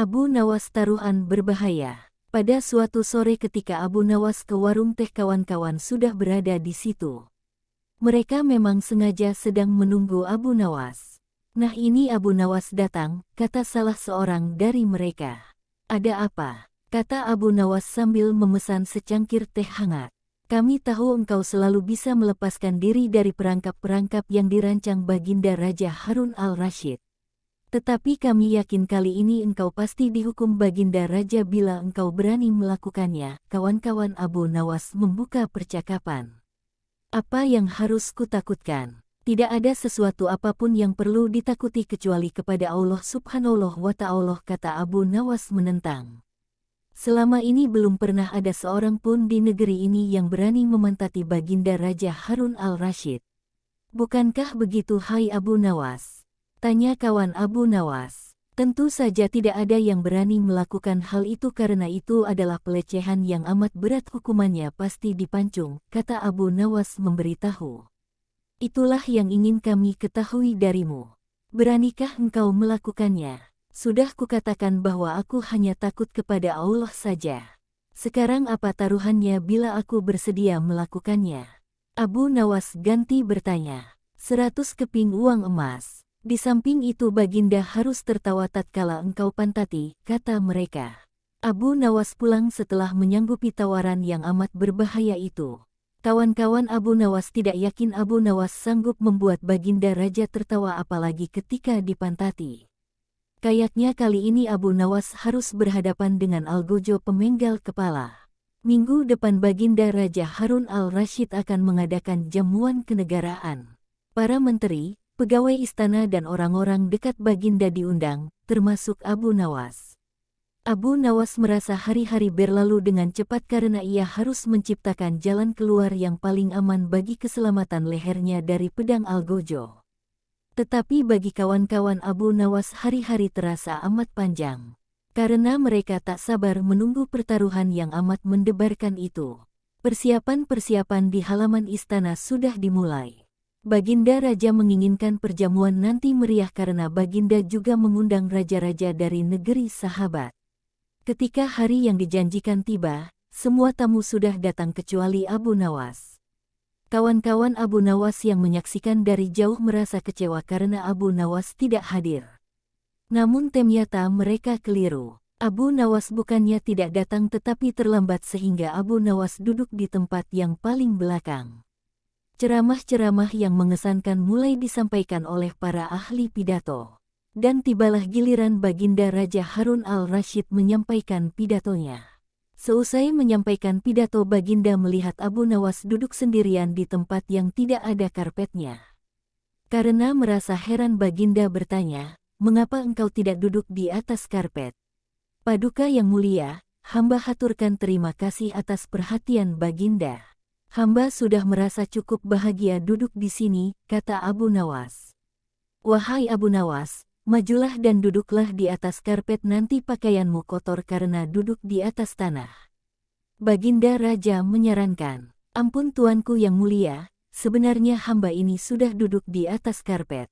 Abu Nawas taruhan berbahaya. Pada suatu sore ketika Abu Nawas ke warung teh, kawan-kawan sudah berada di situ. Mereka memang sengaja sedang menunggu Abu Nawas. Nah, ini Abu Nawas datang, kata salah seorang dari mereka. Ada apa? Kata Abu Nawas sambil memesan secangkir teh hangat. Kami tahu engkau selalu bisa melepaskan diri dari perangkap-perangkap yang dirancang Baginda Raja Harun al-Rashid. Tetapi kami yakin kali ini engkau pasti dihukum Baginda Raja bila engkau berani melakukannya. Kawan-kawan Abu Nawas membuka percakapan. Apa yang harus kutakutkan? Tidak ada sesuatu apapun yang perlu ditakuti kecuali kepada Allah Subhanahu wa Ta'ala, kata Abu Nawas menentang. Selama ini belum pernah ada seorang pun di negeri ini yang berani memantati Baginda Raja Harun al-Rashid. Bukankah begitu, hai Abu Nawas? Tanya kawan Abu Nawas. Tentu saja tidak ada yang berani melakukan hal itu karena itu adalah pelecehan yang amat berat, hukumannya pasti dipancung, kata Abu Nawas memberitahu. Itulah yang ingin kami ketahui darimu. Beranikah engkau melakukannya? Sudah kukatakan bahwa aku hanya takut kepada Allah saja. Sekarang apa taruhannya bila aku bersedia melakukannya? Abu Nawas ganti bertanya. 100 keping uang emas. Di samping itu Baginda harus tertawa tatkala engkau pantati, kata mereka. Abu Nawas pulang setelah menyanggupi tawaran yang amat berbahaya itu. Kawan-kawan Abu Nawas tidak yakin Abu Nawas sanggup membuat Baginda Raja tertawa apalagi ketika dipantati. Kayaknya kali ini Abu Nawas harus berhadapan dengan Algojo pemenggal kepala. Minggu depan Baginda Raja Harun al-Rashid akan mengadakan jamuan kenegaraan. Para menteri, pegawai istana dan orang-orang dekat Baginda diundang, termasuk Abu Nawas. Abu Nawas merasa hari-hari berlalu dengan cepat karena ia harus menciptakan jalan keluar yang paling aman bagi keselamatan lehernya dari pedang Algojo. Tetapi bagi kawan-kawan Abu Nawas hari-hari terasa amat panjang, karena mereka tak sabar menunggu pertaruhan yang amat mendebarkan itu. Persiapan-persiapan di halaman istana sudah dimulai. Baginda Raja menginginkan perjamuan nanti meriah karena Baginda juga mengundang raja-raja dari negeri sahabat. Ketika hari yang dijanjikan tiba, semua tamu sudah datang kecuali Abu Nawas. Kawan-kawan Abu Nawas yang menyaksikan dari jauh merasa kecewa karena Abu Nawas tidak hadir. Namun ternyata mereka keliru. Abu Nawas bukannya tidak datang tetapi terlambat sehingga Abu Nawas duduk di tempat yang paling belakang. Ceramah-ceramah yang mengesankan mulai disampaikan oleh para ahli pidato. Dan tibalah giliran Baginda Raja Harun al-Rashid menyampaikan pidatonya. Seusai menyampaikan pidato, Baginda melihat Abu Nawas duduk sendirian di tempat yang tidak ada karpetnya. Karena merasa heran Baginda bertanya, "Mengapa engkau tidak duduk di atas karpet?" "Paduka yang mulia, hamba haturkan terima kasih atas perhatian Baginda. Hamba sudah merasa cukup bahagia duduk di sini," kata Abu Nawas. "Wahai Abu Nawas, majulah dan duduklah di atas karpet, nanti pakaianmu kotor karena duduk di atas tanah." Baginda Raja menyarankan, "Ampun tuanku yang mulia, sebenarnya hamba ini sudah duduk di atas karpet."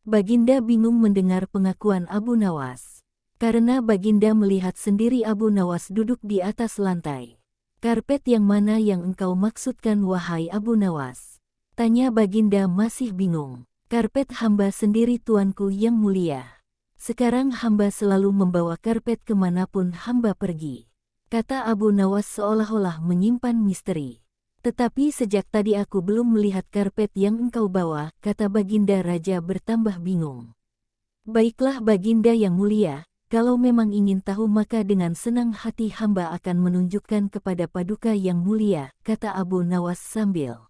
Baginda bingung mendengar pengakuan Abu Nawas. Karena Baginda melihat sendiri Abu Nawas duduk di atas lantai. "Karpet yang mana yang engkau maksudkan wahai Abu Nawas?" tanya Baginda masih bingung. "Karpet hamba sendiri tuanku yang mulia. Sekarang hamba selalu membawa karpet kemanapun hamba pergi," kata Abu Nawas seolah-olah menyimpan misteri. "Tetapi sejak tadi aku belum melihat karpet yang engkau bawa," kata Baginda Raja bertambah bingung. "Baiklah Baginda yang mulia, kalau memang ingin tahu maka dengan senang hati hamba akan menunjukkan kepada Paduka yang mulia," kata Abu Nawas sambil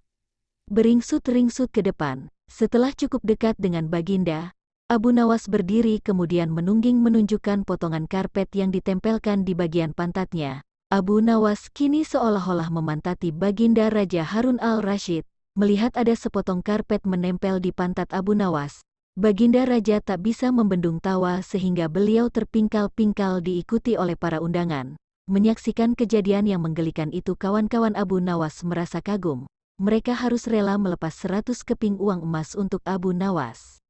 beringsut-ringsut ke depan. Setelah cukup dekat dengan Baginda, Abu Nawas berdiri kemudian menungging menunjukkan potongan karpet yang ditempelkan di bagian pantatnya. Abu Nawas kini seolah-olah memantati Baginda Raja Harun al-Rashid. Melihat ada sepotong karpet menempel di pantat Abu Nawas, Baginda Raja tak bisa membendung tawa sehingga beliau terpingkal-pingkal diikuti oleh para undangan. Menyaksikan kejadian yang menggelikan itu kawan-kawan Abu Nawas merasa kagum. Mereka harus rela melepas 100 keping uang emas untuk Abu Nawas.